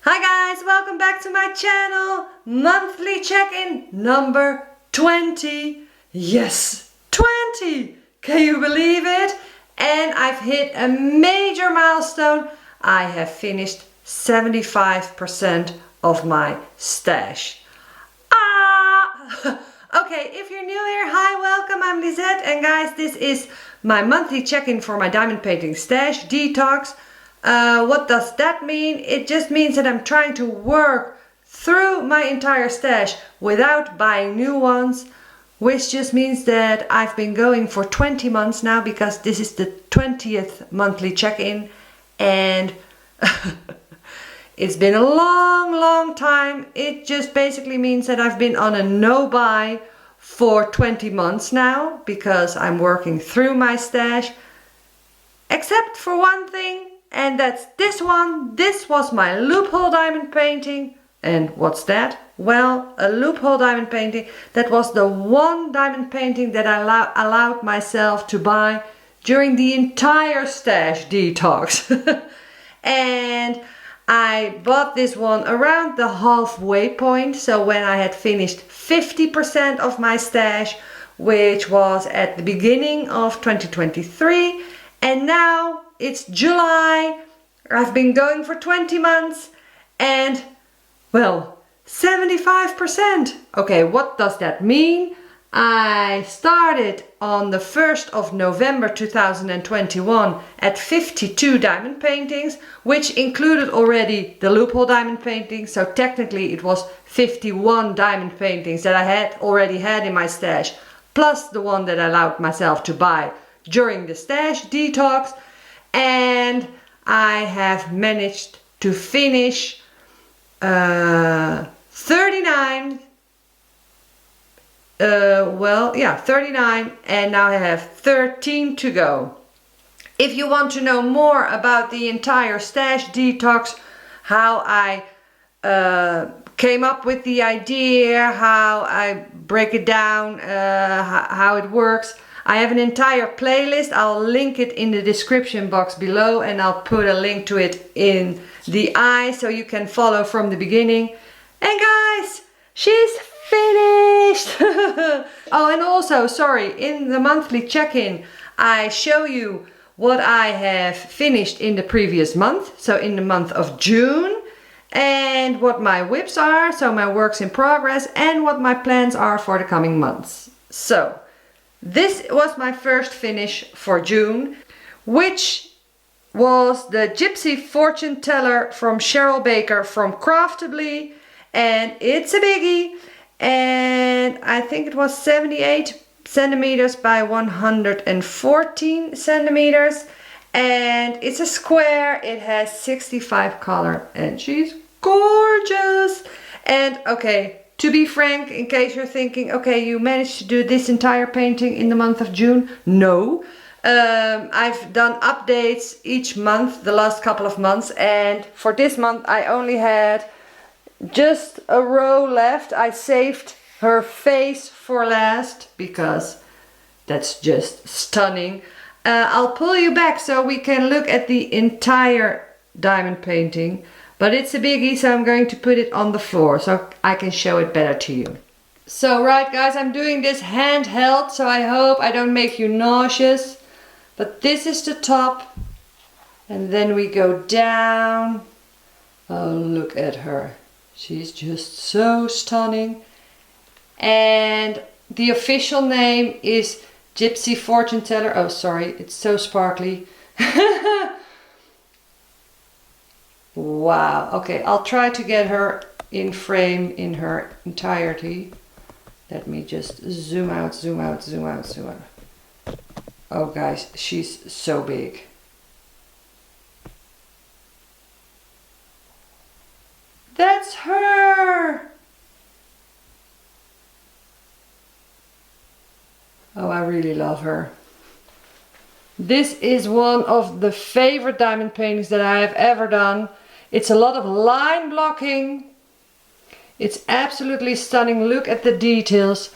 Hi guys, welcome back to my channel. Monthly check-in number 20. Yes, 20! Can you believe it? And I've hit a major milestone. I have finished 75% of my stash. Okay, if you're new here, hi, welcome, I'm Lisette. And guys, this is my monthly check-in for my diamond painting stash detox. What does that mean? It just means that I'm trying to work through my entire stash without buying new ones, which just means that I've been going for 20 months now because this is the 20th monthly check-in, and it's been a long time. It just basically means that I've been on a no-buy for 20 months now because I'm working through my stash, except for one thing. And that's this one. This was my loophole diamond painting. And what's that? Well, a loophole diamond painting. That was the one diamond painting that I allowed myself to buy during the entire stash detox. And I bought this one around the halfway point. So when I had finished 50% of my stash, which was at the beginning of 2023. And now it's July, I've been going for 20 months and, well, 75%. Okay, what does that mean? I started on the 1st of November 2021 at 52 diamond paintings, which included already the loophole diamond painting. So technically it was 51 diamond paintings that I had already had in my stash, plus the one that I allowed myself to buy during the stash detox. And I have managed to finish 39, 39, and now I have 13 to go. If you want to know more about the entire stash detox, how I came up with the idea, how I break it down, how it works, I have an entire playlist. I'll link it in the description box below, and I'll put a link to it in the eye so you can follow from the beginning. And guys, she's finished! Oh, and also, sorry, in the monthly check-in, I show you what I have finished in the previous month. So in the month of June, and what my whips are, so my works in progress, and what my plans are for the coming months. So this was my first finish for June, which was the Gypsy fortune teller from Cheryl Baker from Craftably, and it's a biggie, and I think it was 78 centimeters by 114 centimeters, and it's a square. It has 65 color, and she's gorgeous. And okay, to be frank, in case you're thinking, okay, you managed to do this entire painting in the month of June. No, I've done updates each month, the last couple of months, and for this month I only had just a row left. I saved her face for last because that's just stunning. I'll pull you back so we can look at the entire diamond painting. But it's a biggie, so I'm going to put it on the floor so I can show it better to you. So right guys, I'm doing this handheld, so I hope I don't make you nauseous. But this is the top, and then we go down. Oh, look at her. She's just so stunning. And the official name is Gypsy Fortune Teller. Oh, sorry, it's so sparkly. Wow, okay, I'll try to get her in frame in her entirety. Let me just zoom out. Oh guys, she's so big. That's her! Oh, I really love her. This is one of the favorite diamond paintings that I have ever done. It's a lot of line blocking. It's absolutely stunning. Look at the details.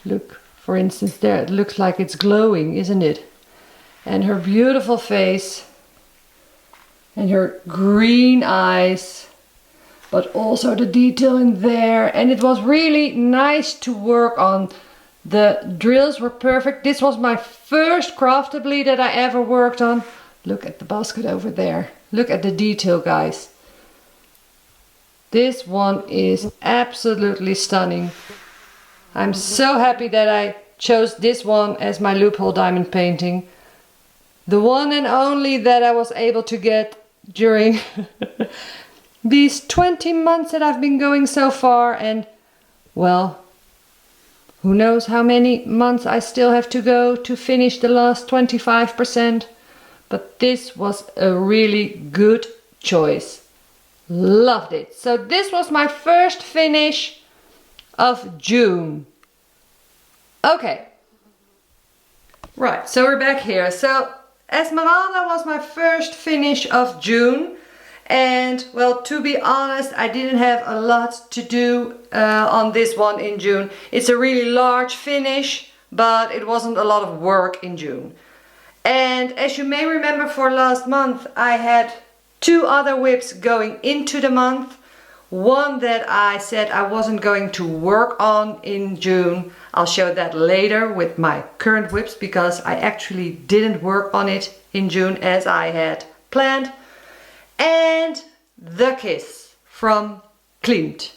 Look, for instance, there, it looks like it's glowing, isn't it? And her beautiful face and her green eyes. but also the detail in there. And it was really nice to work on. The drills were perfect. This was my first craftably that I ever worked on. Look at the basket over there. Look at the detail, guys. This one is absolutely stunning. I'm so happy that I chose this one as my loophole diamond painting. The one and only that I was able to get during these 20 months that I've been going so far. And well, who knows how many months I still have to go to finish the last 25%. But this was a really good choice. Loved it. So this was my first finish of June. Okay. Right, so we're back here. So Esmeralda was my first finish of June. And well, to be honest, I didn't have a lot to do on this one in June. It's a really large finish, but it wasn't a lot of work in June. And as you may remember, for last month I had 2 other whips going into the month. One that I said I wasn't going to work on in June. I'll show that later with my current whips, because I actually didn't work on it in June as I had planned. And the kiss from Klimt.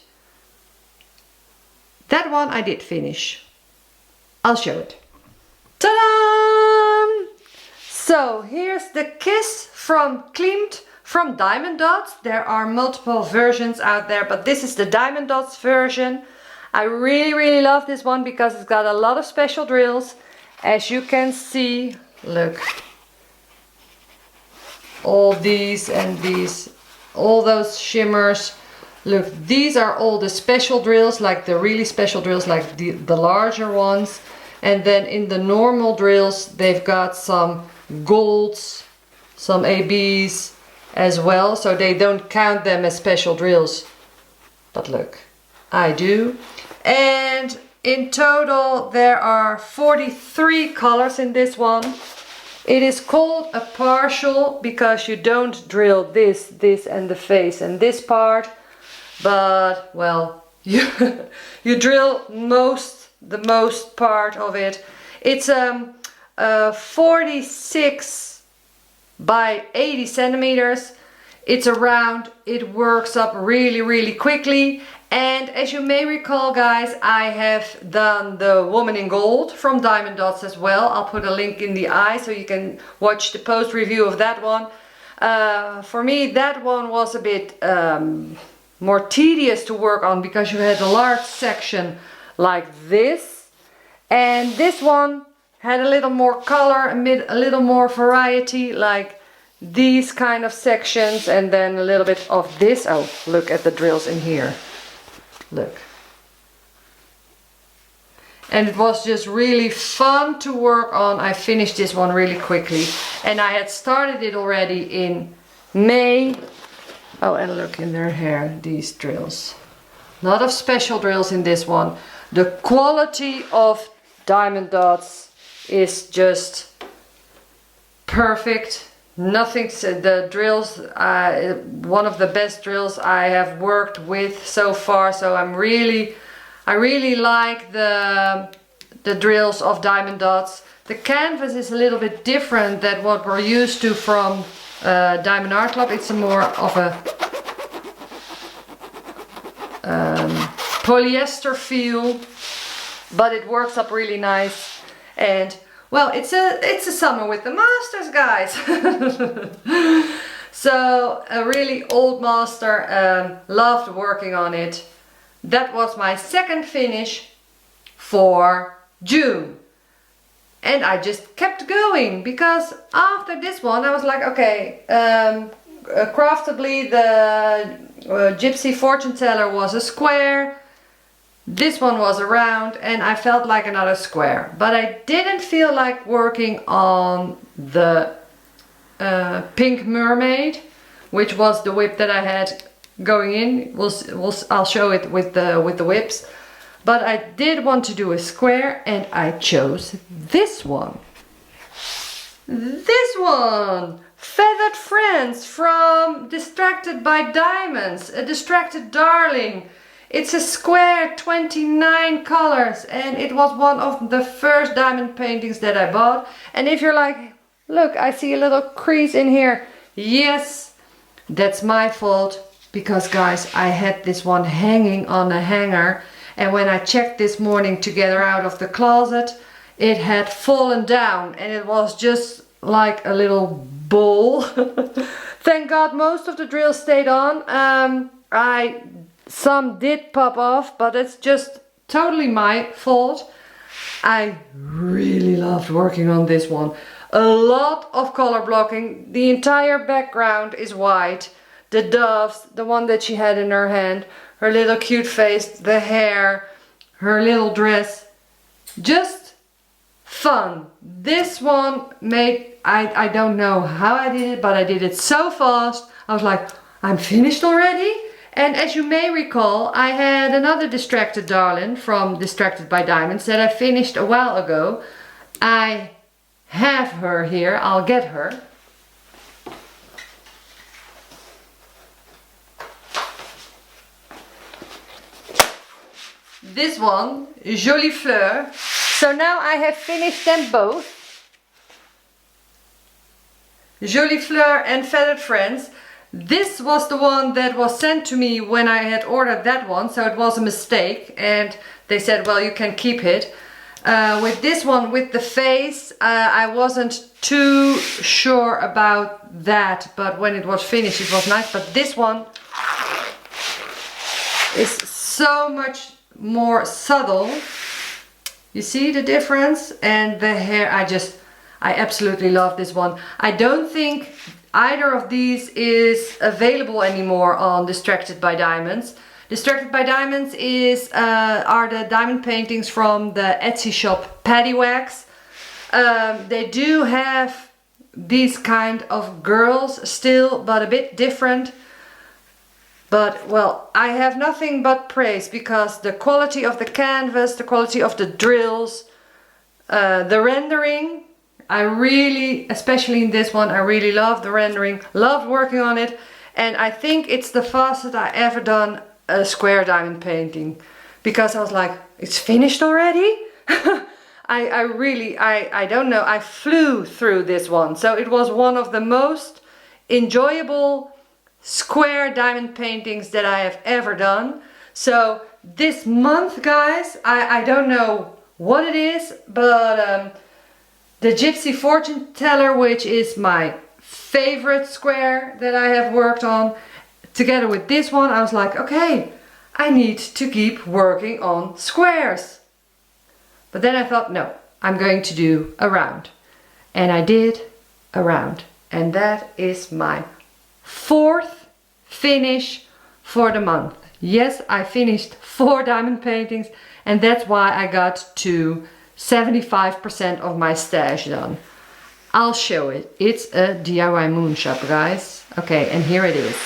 That one I did finish. I'll show it. Ta-da! So here's the kiss from Klimt from Diamond Dots. There are multiple versions out there, but this is the Diamond Dots version. I really love this one because it's got a lot of special drills. As you can see, look. All these and these, all those shimmers. Look, these are all the special drills, like the really special drills, like the larger ones. And then in the normal drills, they've got some golds, some ABs as well. So they don't count them as special drills. But look, I do. And in total, there are 43 colors in this one. It is called a partial because you don't drill this and the face and this part, but well, you drill the most part of it. It's 46 by 80 centimeters. It's a round. It works up really quickly. And as you may recall, guys, I have done the woman in gold from Diamond Dots as well. I'll put a link in the eye so you can watch the post review of that one. For me, that one was a bit more tedious to work on because you had a large section like this. And this one had a little more color, a little more variety, like these kind of sections, and then a little bit of this. Oh, look at the drills in here. Look. And it was just really fun to work on. I finished this one really quickly. And I had started it already in May. Oh, and look in their hair, these drills. A lot of special drills in this one. The quality of Diamond Dots is just perfect. Nothing, the drills, one of the best drills I have worked with so far. So I really like the drills of Diamond Dots. The canvas is a little bit different than what we're used to from Diamond Art Club. It's a more of a polyester feel, but it works up really nice. And well, it's a summer with the masters, guys. So a really old master, loved working on it. That was my second finish for June. And I just kept going because after this one I was like, okay, craftably the Gypsy fortune teller was a square. This one was a round and I felt like another square. But I didn't feel like working on the pink mermaid, which was the whip that I had going in. I'll show it with the whips. But I did want to do a square and I chose this one. This one Feathered Friends from Distracted by Diamonds, a distracted darling. It's a square, 29 colors, and it was one of the first diamond paintings that I bought. And if you're like, look, I see a little crease in here. Yes, that's my fault, because guys, I had this one hanging on a hanger, and when I checked this morning to get her out of the closet, it had fallen down and it was just like a little ball. Thank God most of the drills stayed on. Some did pop off, but it's just totally my fault. I really loved working on this one. A lot of color blocking. The entire background is white. The doves, the one that she had in her hand, her little cute face, the hair, her little dress. Just fun. This one made, I don't know how I did it, but I did it so fast. I was like, I'm finished already? And as you may recall, I had another distracted darling from Distracted by Diamonds that I finished a while ago. I have her here, I'll get her. This one, Jolie Fleur. So now I have finished them both. Jolie Fleur and Feathered Friends. This was the one that was sent to me when I had ordered that one, so it was a mistake, and they said, well, you can keep it. With this one, with the face, I wasn't too sure about that, but when it was finished it was nice. But this one is so much more subtle. You see the difference? And the hair, I absolutely love this one. I don't think either of these is available anymore on Distracted by Diamonds. Distracted by Diamonds are the diamond paintings from the Etsy shop Paddywax. They do have these kind of girls still, but a bit different. But well, I have nothing but praise, because the quality of the canvas, the quality of the drills, the rendering, I really, especially in this one, I really love the rendering, loved working on it, and I think it's the fastest I ever done a square diamond painting, because I was like, it's finished already? I don't know, I flew through this one. So it was one of the most enjoyable square diamond paintings that I have ever done. So this month, guys, I don't know what it is, but the Gypsy fortune teller, which is my favorite square that I have worked on, together with this one, I was like, okay, I need to keep working on squares. But then I thought, no, I'm going to do a round. And I did a round. And that is my fourth finish for the month. Yes, I finished 4 diamond paintings, and that's why I got to 75% of my stash done. I'll show it. It's a DIY moon shop, guys. Okay, and here it is.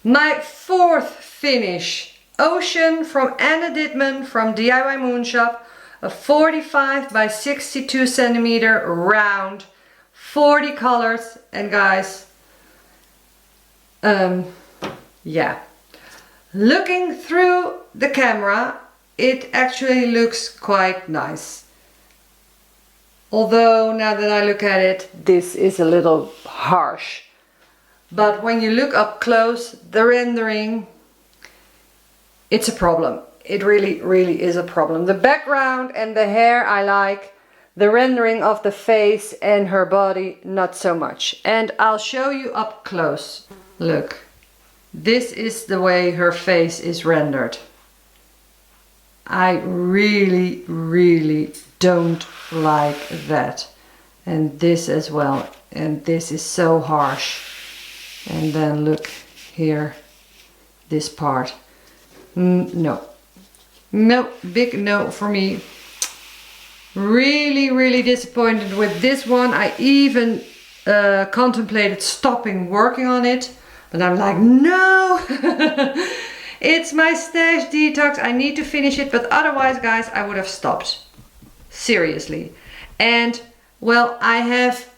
My fourth finish. Ocean from Anna Dittman from DIY Moon Shop. A 45 by 62 centimeter round. 40 colors. And guys, yeah. Looking through the camera, it actually looks quite nice. Although now that I look at it, this is a little harsh. But when you look up close, the rendering, it's a problem. It really, really is a problem. The background and the hair I like. The rendering of the face and her body, not so much. And I'll show you up close. Look, this is the way her face is rendered. I really, really don't like that. And this as well. And this is so harsh. And then look here, this part. No. No, big no for me. Really, really disappointed with this one. I even contemplated stopping working on it. But I'm like, no! It's my stash detox. I need to finish it. But otherwise, guys, I would have stopped. Seriously. And, well, I have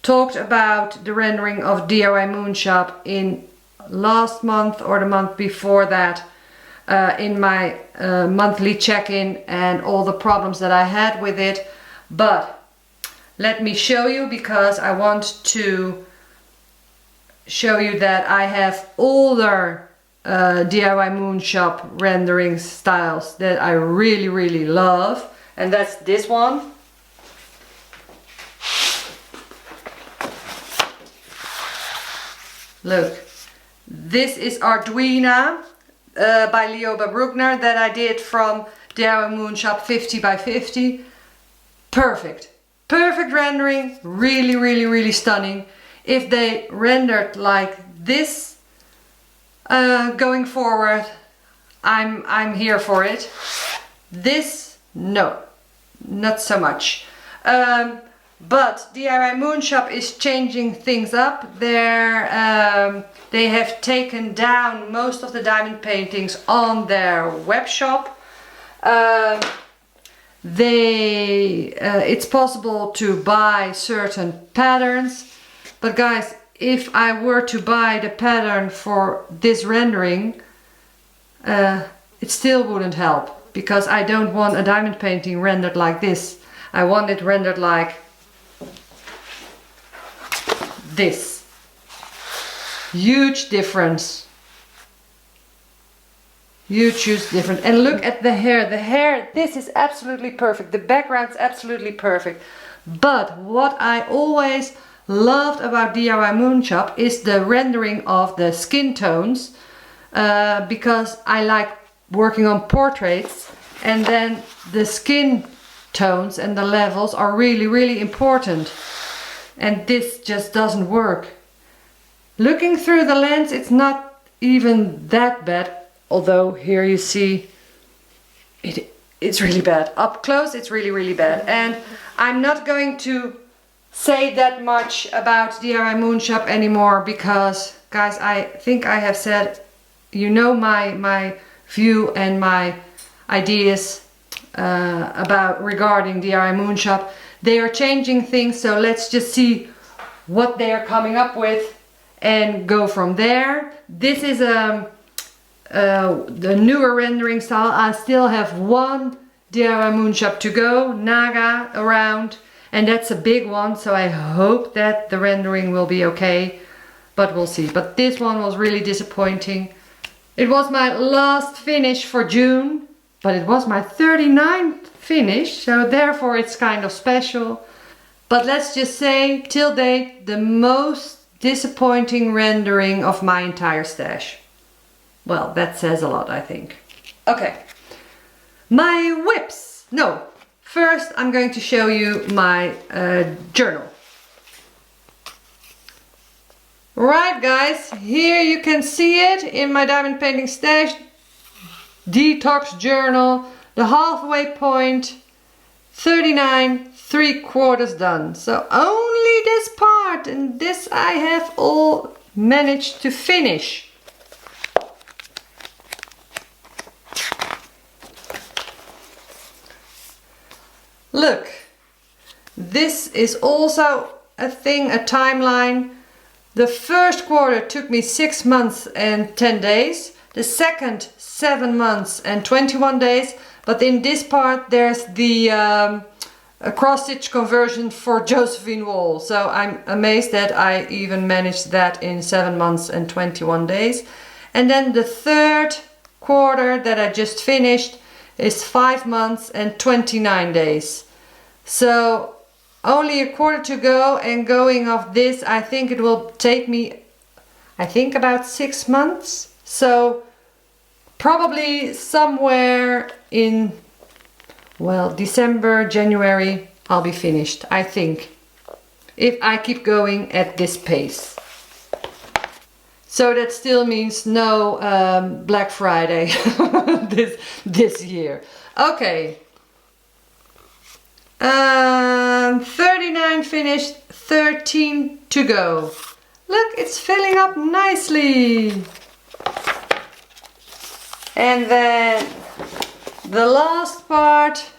talked about the rendering of DIY Moon Shop in last month or the month before that, in my monthly check-in and all the problems that I had with it. But let me show you, because I want to show you that I have older DIY Moon Shop rendering styles that I really love, and that's this one. Look, this is Arduino by Lioba Bruckner that I did from DIY Moon Shop 50 by 50. Perfect rendering, really stunning. If they rendered like this going forward, I'm here for it. This, no, not so much. But DIY Moon Shop is changing things up. They have taken down most of the diamond paintings on their web shop. It's possible to buy certain patterns, but guys, if I were to buy the pattern for this rendering, it still wouldn't help, because I don't want a diamond painting rendered like this. I want it rendered like this. Huge difference. Huge difference. And look at the hair. The hair, this is absolutely perfect. The background's absolutely perfect. But what I always loved about DIY Moon Shop is the rendering of the skin tones, because I like working on portraits, and then the skin tones and the levels are really important, and this just doesn't work. Looking through the lens, it's not even that bad, although here you see it's really bad. Up close it's really bad. And I'm not going to say that much about DIY Moon Shop anymore, because guys, I think I have said, you know, my view and my ideas about regarding DIY Moon Shop. They are changing things, so let's just see what they are coming up with and go from there. This is the newer rendering style. I still have one DIY Moon Shop to go, Naga, around, and that's a big one, so I hope that the rendering will be okay, but we'll see. But this one was really disappointing. It was my last finish for June, but it was my 39th finish, so therefore it's kind of special. But let's just say, till date, the most disappointing rendering of my entire stash. Well, that says a lot, I think. Okay, my whips. No, first I'm going to show you my journal. Right guys, here you can see it in my diamond painting stash detox journal, the halfway point, 39 3/4 done. So only this part, and this I have all managed to finish. Look, this is also a thing, a timeline. The first quarter took me 6 months and 10 days. The second 7 months and 21 days. But in this part there's the cross stitch conversion for Josephine Wall. So I'm amazed that I even managed that in 7 months and 21 days. And then the third quarter that I just finished is 5 months and 29 days. So only a quarter to go, and going off this, I think it will take me, I think, about 6 months. So probably somewhere in, well, December, January, I'll be finished, I think, if I keep going at this pace. So that still means no Black Friday this year. Okay. 39 finished, 13 to go. Look, it's filling up nicely. And then the last part.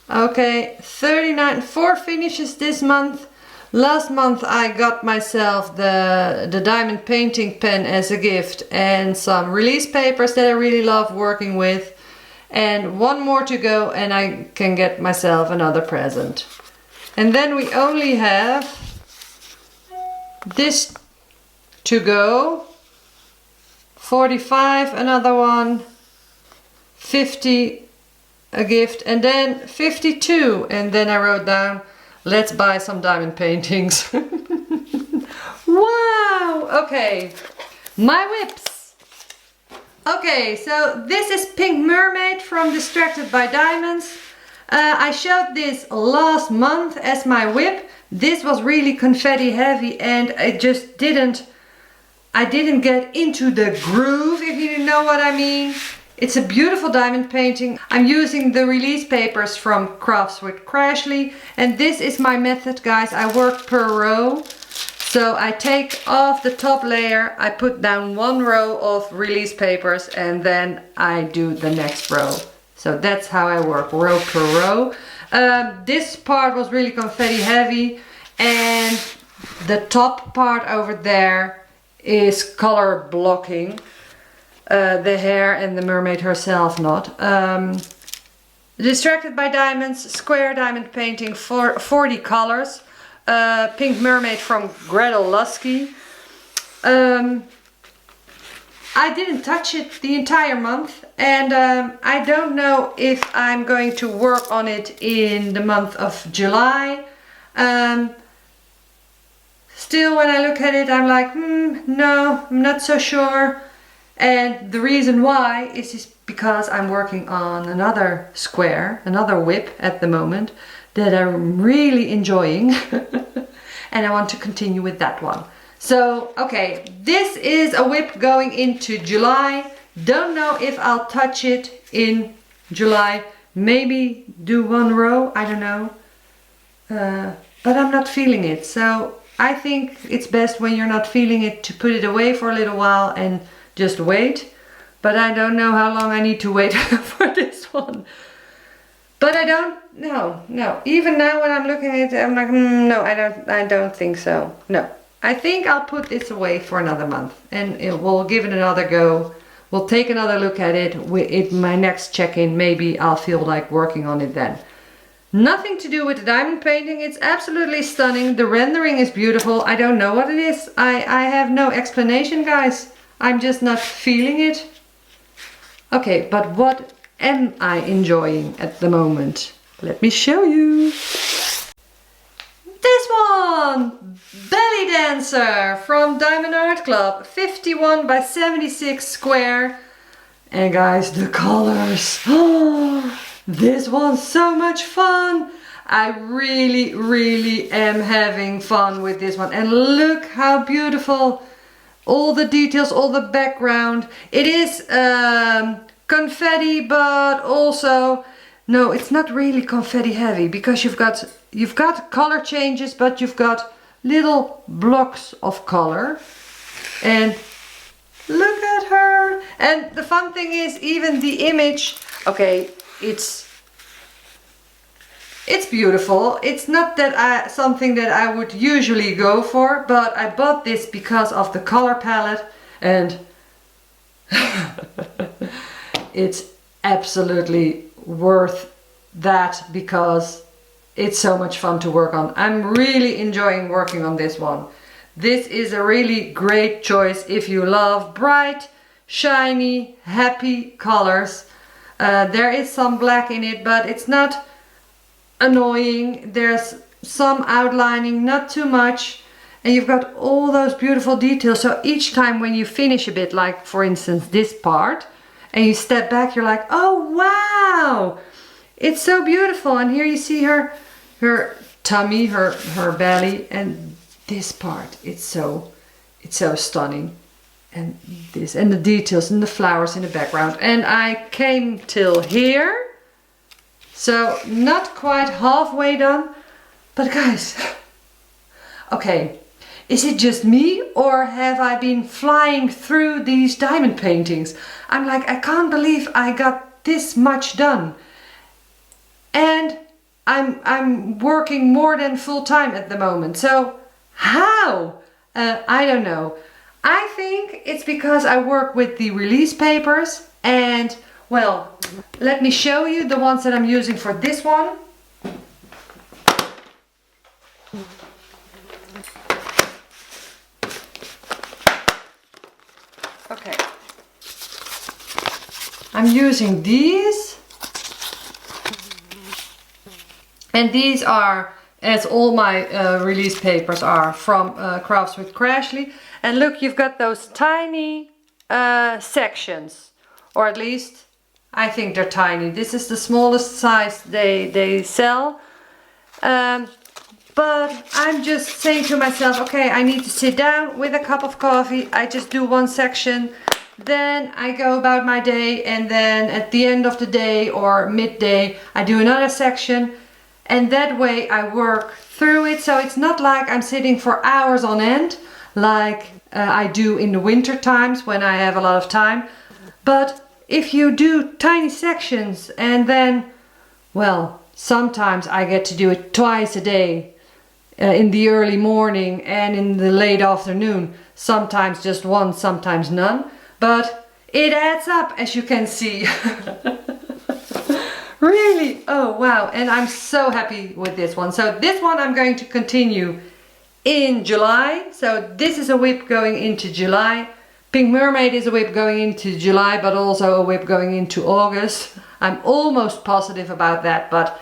Okay, 39, 4 finishes this month. Last month I got myself the diamond painting pen as a gift and some release papers that I really love working with. And one more to go and I can get myself another present. And then we only have this to go. 45 another one. 50 a gift, and then 52, and then I wrote down, let's buy some diamond paintings. Wow! Okay, my whips. Okay, so this is Pink Mermaid from Distracted by Diamonds. I showed this last month as my whip. This was really confetti heavy and I didn't get into the groove, if you know what I mean. It's a beautiful diamond painting. I'm using the release papers from Crafts with Crashly, and this is my method, guys. I work per row. So I take off the top layer, I put down one row of release papers, and then I do the next row. So that's how I work, row per row. This part was really confetti heavy, and the top part over there is color blocking. The hair and the mermaid herself not. Distracted by Diamonds, square diamond painting for 40 colors. Pink Mermaid from Gretel Lusky. I didn't touch it the entire month, and I don't know if I'm going to work on it in the month of July. Still, when I look at it, I'm like, no, I'm not so sure. And the reason why is because I'm working on another square, another whip at the moment that I'm really enjoying. And I want to continue with that one. So, okay, this is a whip going into July. Don't know if I'll touch it in July. Maybe do one row, I don't know. But I'm not feeling it. So I think it's best when you're not feeling it to put it away for a little while and just wait. But I don't know how long I need to wait for this one. But I don't, no. Even now when I'm looking at it, I'm like, no, I don't think so. No, I think I'll put this away for another month and we'll give it another go. We'll take another look at it. In my next check-in, maybe I'll feel like working on it then. Nothing to do with the diamond painting. It's absolutely stunning. The rendering is beautiful. I don't know what it is. I have no explanation, guys. I'm just not feeling it. Okay, but what am I enjoying at the moment? Let me show you. This one! Belly Dancer from Diamond Art Club. 51 by 76 square. And guys, the colors. Oh, this one's so much fun. I really am having fun with this one. And look how beautiful. All the details, all the background. It is confetti, but also, no, it's not really confetti heavy because you've got color changes, but you've got little blocks of color. And look at her. And the fun thing is, even the image, okay, it's beautiful. It's not that something that I would usually go for, but I bought this because of the color palette, and it's absolutely worth that because it's so much fun to work on. I'm really enjoying working on this one. This is a really great choice if you love bright, shiny, happy colors. There is some black in it, but it's not annoying. There's some outlining, not too much, and you've got all those beautiful details. So each time when you finish a bit, like for instance this part, and you step back, you're like, oh wow, it's so beautiful. And here you see her tummy, her belly, and this part, it's so stunning. And this, and the details and the flowers in the background. And I came till here. So not quite halfway done, but guys, okay, is it just me or have I been flying through these diamond paintings? I'm like, I can't believe I got this much done. And I'm working more than full time at the moment. So how? I don't know. I think it's because I work with the release papers, and well, let me show you the ones that I'm using for this one. Okay. I'm using these. And these are, as all my release papers are, from Crafts with Crashly. And look, you've got those tiny sections, or at least I think they're tiny. This is the smallest size they sell. But I'm just saying to myself, okay, I need to sit down with a cup of coffee. I just do one section, then I go about my day, and then at the end of the day or midday, I do another section. And that way I work through it, so it's not like I'm sitting for hours on end like I do in the winter times when I have a lot of time. But if you do tiny sections, and then, well, sometimes I get to do it twice a day, in the early morning and in the late afternoon, sometimes just one, sometimes none, but it adds up, as you can see. Really? Oh wow, and I'm so happy with this one. So this one I'm going to continue in July. So this is a whip going into July. Pink Mermaid is a whip going into July, but also a whip going into August. I'm almost positive about that, but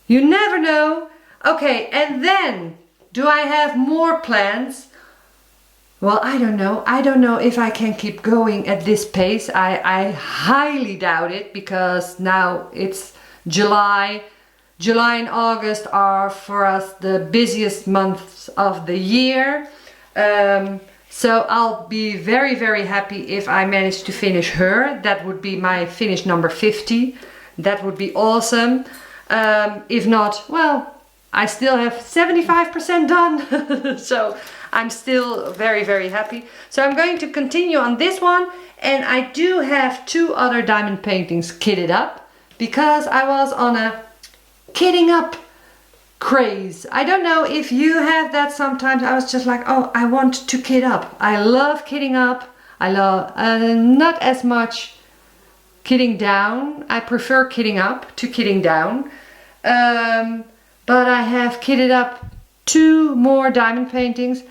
you never know. Okay, and then do I have more plans? Well, I don't know. I don't know if I can keep going at this pace. I highly doubt it, because now it's July. July and August are for us the busiest months of the year. So I'll be very, very happy if I manage to finish her. That would be my finish number 50. That would be awesome. If not, well, I still have 75% done. So I'm still very, very happy. So I'm going to continue on this one, and I do have 2 other diamond paintings kitted up, because I was on a kitting up craze. I don't know if you have that sometimes. I was just like, oh, I want to kit up. I love kitting up. I love not as much kitting down. I prefer kitting up to kitting down. But I have kitted up 2 more diamond paintings.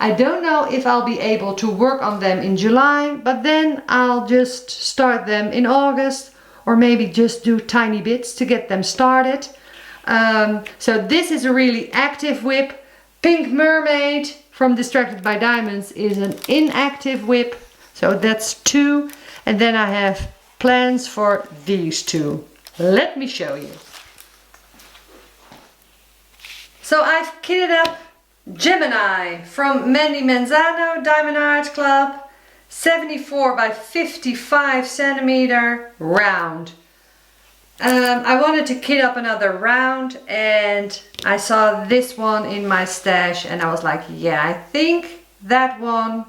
I don't know if I'll be able to work on them in July, but then I'll just start them in August, or maybe just do tiny bits to get them started. So this is a really active whip. Pink Mermaid from Distracted by Diamonds is an inactive whip. So that's 2. And then I have plans for these 2. Let me show you. So I've kitted up Gemini from Mandy Manzano Diamond Art Club, 74 by 55 centimeter round. I wanted to kit up another round, and I saw this one in my stash, and I was like, yeah, I think that one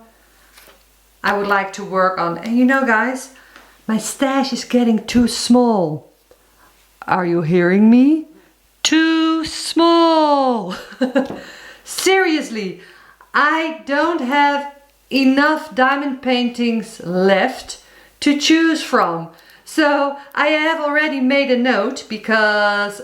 I would like to work on. And you know, guys, my stash is getting too small. Are you hearing me? Too small. Seriously, I don't have enough diamond paintings left to choose from. So I have already made a note, because,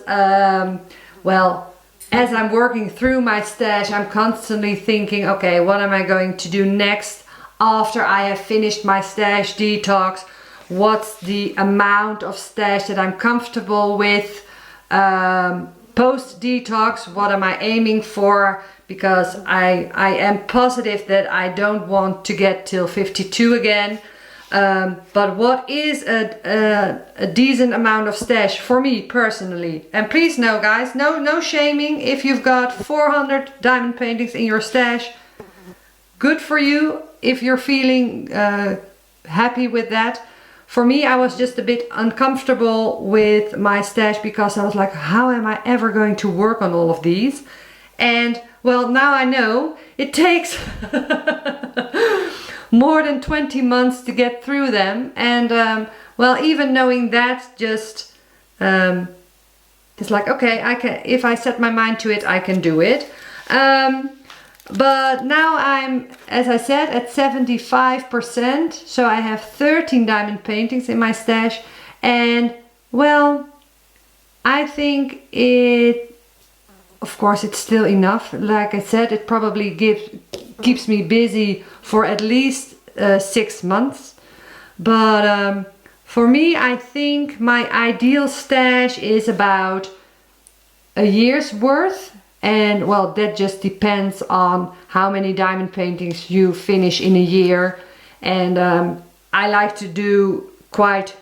well, as I'm working through my stash, I'm constantly thinking, okay, what am I going to do next after I have finished my stash detox? What's the amount of stash that I'm comfortable with? Post detox, what am I aiming for? Because I am positive that I don't want to get till 52 again. But what is a decent amount of stash for me personally? And please know, guys, no shaming if you've got 400 diamond paintings in your stash. Good for you if you're feeling happy with that. For me, I was just a bit uncomfortable with my stash, because I was like, how am I ever going to work on all of these? And well, now I know it takes more than 20 months to get through them. And well, even knowing that just it's like, okay, I can, if I set my mind to it, I can do it. But now I'm, as I said, at 75%. So I have 13 diamond paintings in my stash. And well, I think it, of course, it's still enough. Like I said, it probably keeps me busy for at least 6 months. But for me, I think my ideal stash is about a year's worth. And well, that just depends on how many diamond paintings you finish in a year. And I like to do quite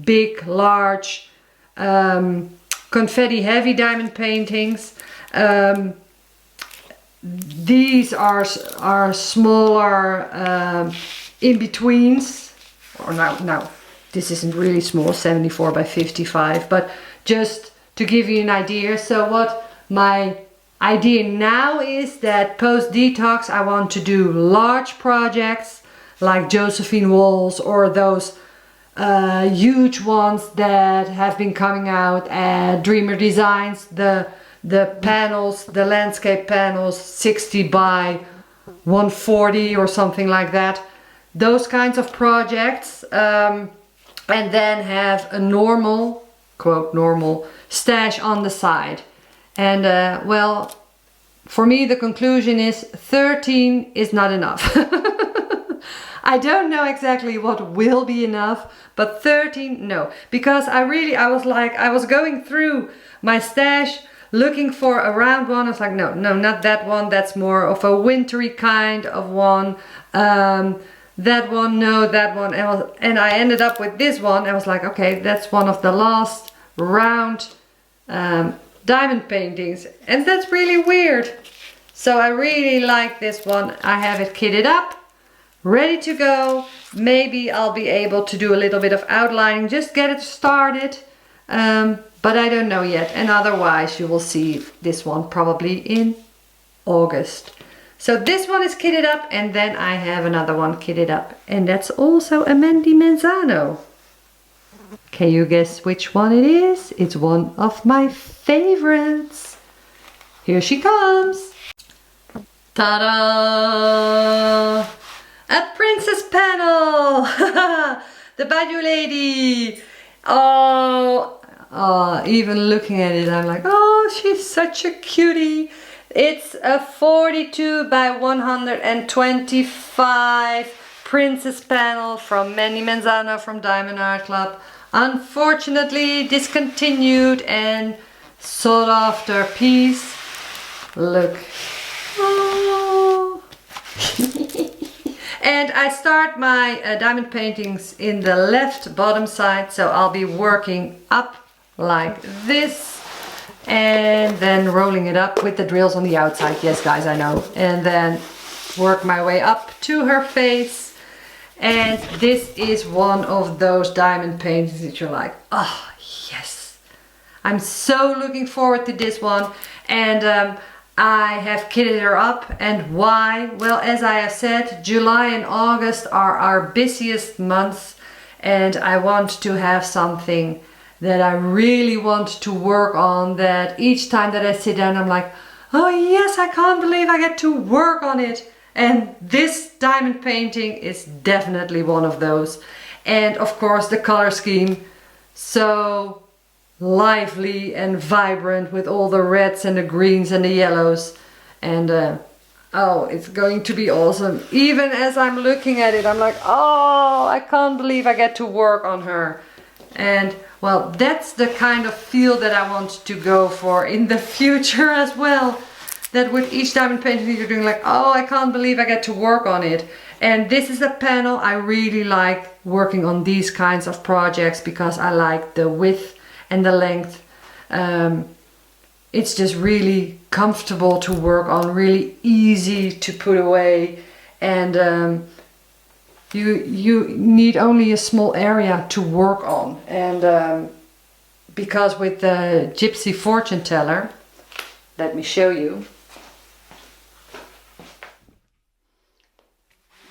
big, large, confetti heavy diamond paintings. These are smaller in-betweens. Or now this isn't really small, 74 by 55, but just to give you an idea. So what my idea now is that post-detox I want to do large projects like Josephine walls or those huge ones that have been coming out at Dreamer Designs, the panels, the landscape panels, 60 by 140 or something like that. Those kinds of projects, and then have a normal, quote normal, stash on the side. And well, for me the conclusion is 13 is not enough. I don't know exactly what will be enough, but 13, no. Because I was going through my stash looking for a round one. I was like, no, not that one. That's more of a wintry kind of one. That one, no, that one. And I ended up with this one. I was like, okay, that's one of the last round diamond paintings, and that's really weird. So I really like this one. I have it kitted up, ready to go. Maybe I'll be able to do a little bit of outlining, just get it started, but I don't know yet. And otherwise you will see this one probably in August. So this one is kitted up, and then I have another one kitted up, and that's also a Mandy Manzano. Can you guess which one it is? It's one of my favorites. Here she comes. Ta-da! A princess panel! The Bayou Lady! Oh, even looking at it, I'm like, oh, she's such a cutie. It's a 42 by 125 princess panel from Mandy Manzano from Diamond Art Club. Unfortunately discontinued and sought after piece. Look. Oh. And I start my diamond paintings in the left bottom side, so I'll be working up like this and then rolling it up with the drills on the outside. Yes guys, I know. And then work my way up to her face. And this is one of those diamond paintings that you're like, oh yes, I'm so looking forward to this one. And I have kitted her up. And why? Well, as I have said, July and August are our busiest months, and I want to have something that I really want to work on, that each time that I sit down I'm like, oh yes, I can't believe I get to work on it. And this diamond painting is definitely one of those. And of course the color scheme, so lively and vibrant with all the reds and the greens and the yellows. And oh, it's going to be awesome. Even as I'm looking at it, I'm like, oh, I can't believe I get to work on her. And well, that's the kind of feel that I want to go for in the future as well. That with each diamond painting you're doing like, oh, I can't believe I get to work on it. And this is a panel I really like working on these kinds of projects because I like the width and the length. It's just really comfortable to work on, really easy to put away, and you need only a small area to work on. And because with the Gypsy fortune teller, let me show you.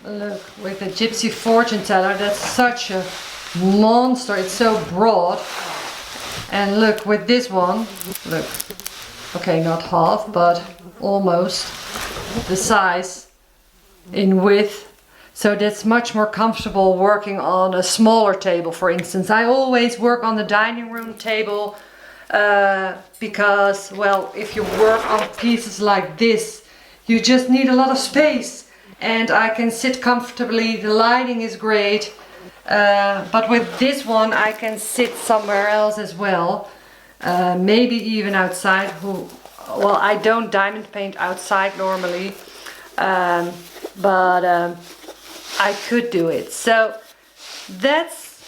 Look, with the Gypsy fortune teller, that's such a monster. It's so broad. And look, with this one, look, okay, not half, but almost the size in width. So that's much more comfortable working on a smaller table, for instance. I always work on the dining room table because, well, if you work on pieces like this, you just need a lot of space. And I can sit comfortably, the lighting is great. But with this one I can sit somewhere else as well. Maybe even outside. Well, I don't diamond paint outside normally. But I could do it. So that's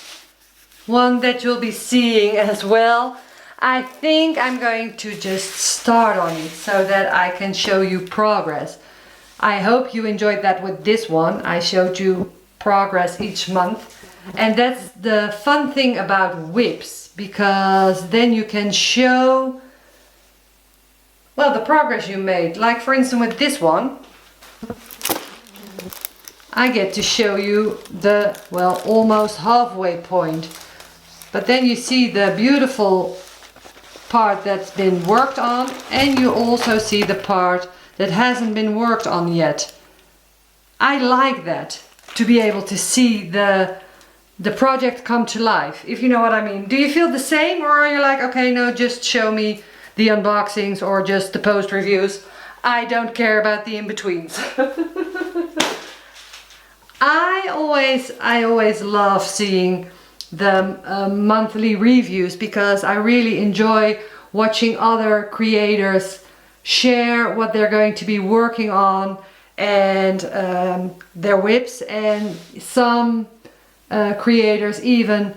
one that you'll be seeing as well. I think I'm going to just start on it so that I can show you progress. I hope you enjoyed that with this one. I showed you progress each month. And that's the fun thing about whips, because then you can show, well, the progress you made. Like for instance with this one, I get to show you the, well, almost halfway point. But then you see the beautiful part that's been worked on, and you also see the part that hasn't been worked on yet. I like that, to be able to see the project come to life, if you know what I mean. Do you feel the same, or are you like, okay, no, just show me the unboxings or just the post reviews? I don't care about the in-betweens. I always love seeing the monthly reviews, because I really enjoy watching other creators share what they're going to be working on and their whips, and some creators even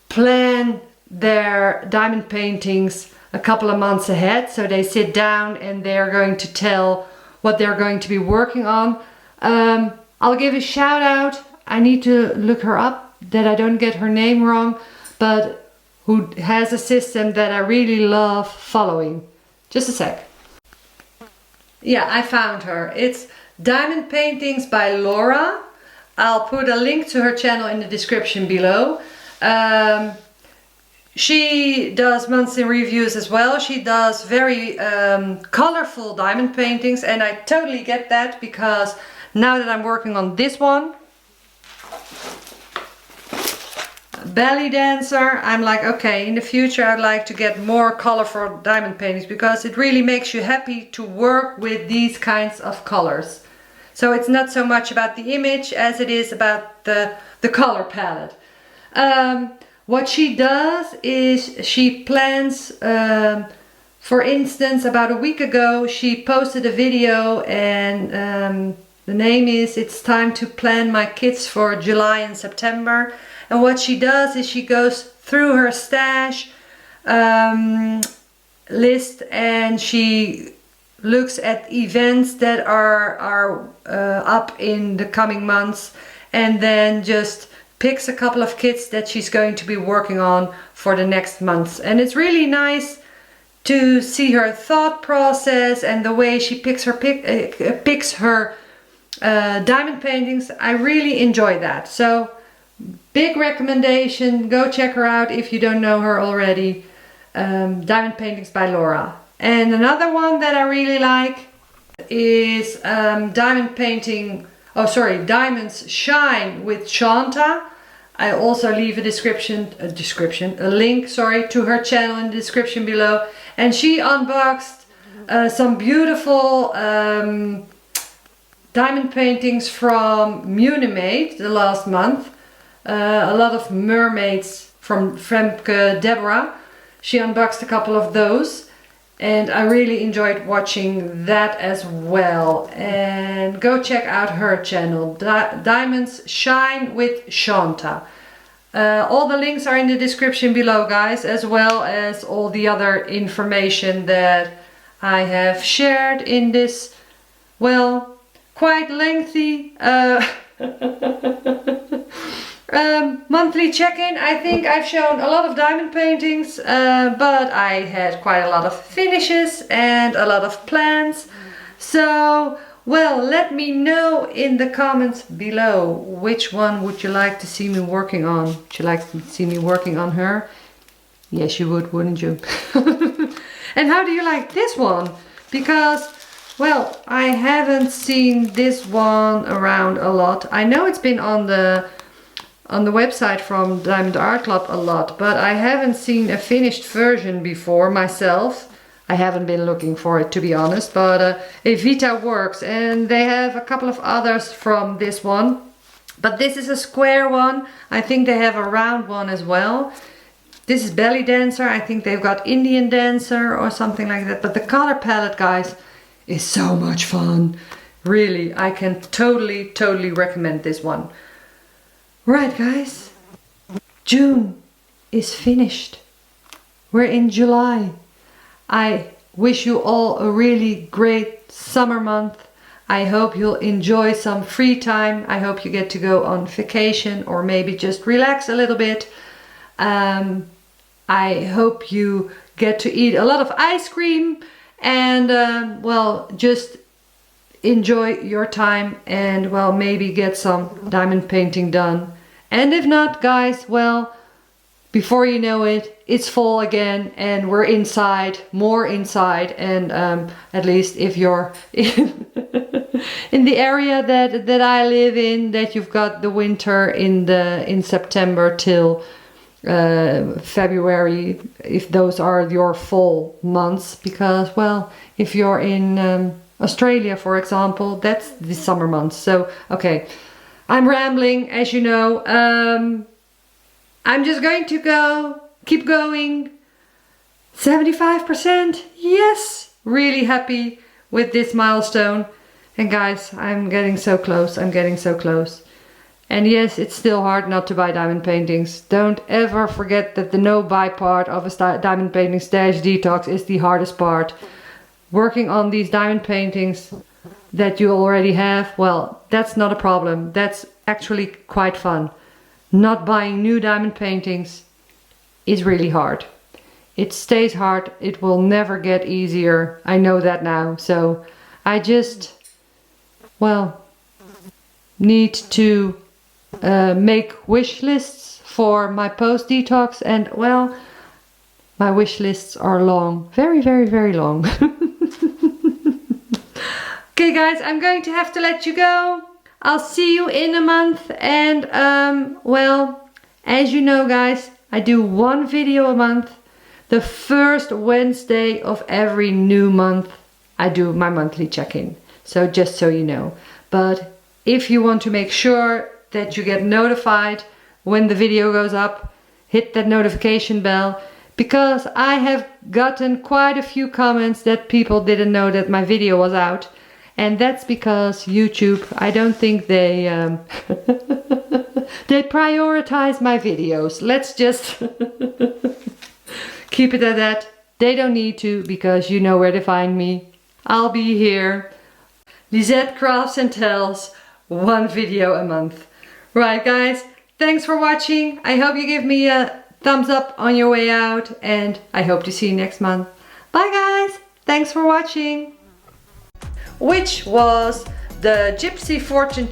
plan their diamond paintings a couple of months ahead. So they sit down and they're going to tell what they're going to be working on. I'll give a shout out. I need to look her up that I don't get her name wrong, but who has a system that I really love following. Just a sec. Yeah, I found her. It's Diamond Paintings by Laura. I'll put a link to her channel in the description below. She does monthly reviews as well. She does very colorful diamond paintings, and I totally get that, because now that I'm working on this one, Belly Dancer, I'm like, okay, in the future I'd like to get more colorful diamond paintings, because it really makes you happy to work with these kinds of colors. So it's not so much about the image as it is about the color palette. What she does is she plans, for instance, about a week ago she posted a video, and the name is "It's Time to Plan My Kits for July and September." And what she does is she goes through her stash list, and she looks at events that are up in the coming months, and then just picks a couple of kits that she's going to be working on for the next months. And it's really nice to see her thought process and the way she picks her diamond paintings. I really enjoy that. So big recommendation, go check her out if you don't know her already. Diamond Paintings by Laura. And another one that I really like is Diamonds Shine with Shonta. I also leave a link to her channel in the description below. And she unboxed some beautiful diamond paintings from Mermaid the last month. A lot of mermaids from Femke Deborah. She unboxed a couple of those, and I really enjoyed watching that as well. And go check out her channel, Diamonds Shine with Shonta. All the links are in the description below, guys, as well as all the other information that I have shared in this, well, quite lengthy monthly check-in. I think I've shown a lot of diamond paintings, but I had quite a lot of finishes and a lot of plans. So, well, let me know in the comments below which one would you like to see me working on. Would you like to see me working on her Yes, you would, wouldn't you? And how do you like this one? Because, well, I haven't seen this one around a lot. I know it's been on the website from Diamond Art Club a lot, but I haven't seen a finished version before myself. I haven't been looking for it, to be honest, but Evita works, and they have a couple of others from this one. But this is a square one. I think they have a round one as well. This is Belly Dancer. I think they've got Indian Dancer or something like that. But the color palette, guys, is so much fun. Really, I can totally recommend this one. Right, guys. June is finished. We're in July. I wish you all a really great summer month. I hope you'll enjoy some free time. I hope you get to go on vacation or maybe just relax a little bit. I hope you get to eat a lot of ice cream and well, just enjoy your time and well, maybe get some diamond painting done. And if not, guys, well, before you know it, it's fall again and we're inside, more inside, and at least if you're in the area that I live in, that you've got the winter in September till February, if those are your fall months, because well, if you're in Australia, for example, that's the summer months. So okay, I'm rambling, as you know. I'm just going to keep going. 75%, yes, really happy with this milestone. And guys, I'm getting so close, I'm getting so close. And yes, it's still hard not to buy diamond paintings. Don't ever forget that the no buy part of a diamond painting stash detox is the hardest part. Working on these diamond paintings that you already have, well, that's not a problem. That's actually quite fun. Not buying new diamond paintings is really hard. It stays hard. It will never get easier. I know that now. So I just, well, need to make wish lists for my post detox, and well, my wish lists are long. Very long. Okay guys, I'm going to have to let you go. I'll see you in a month, and well, as you know guys, I do one video a month. The first Wednesday of every new month I do my monthly check-in. So just so you know. But if you want to make sure that you get notified when the video goes up, hit that notification bell, because I have gotten quite a few comments that people didn't know that my video was out. And that's because YouTube, I don't think they they prioritize my videos. Let's just keep it at that. They don't need to, because you know where to find me. I'll be here. Lisette Crafts and Tells, one video a month. Right guys, thanks for watching. I hope you give me a thumbs up on your way out, and I hope to see you next month. Bye guys, thanks for watching. Which was the Gypsy fortune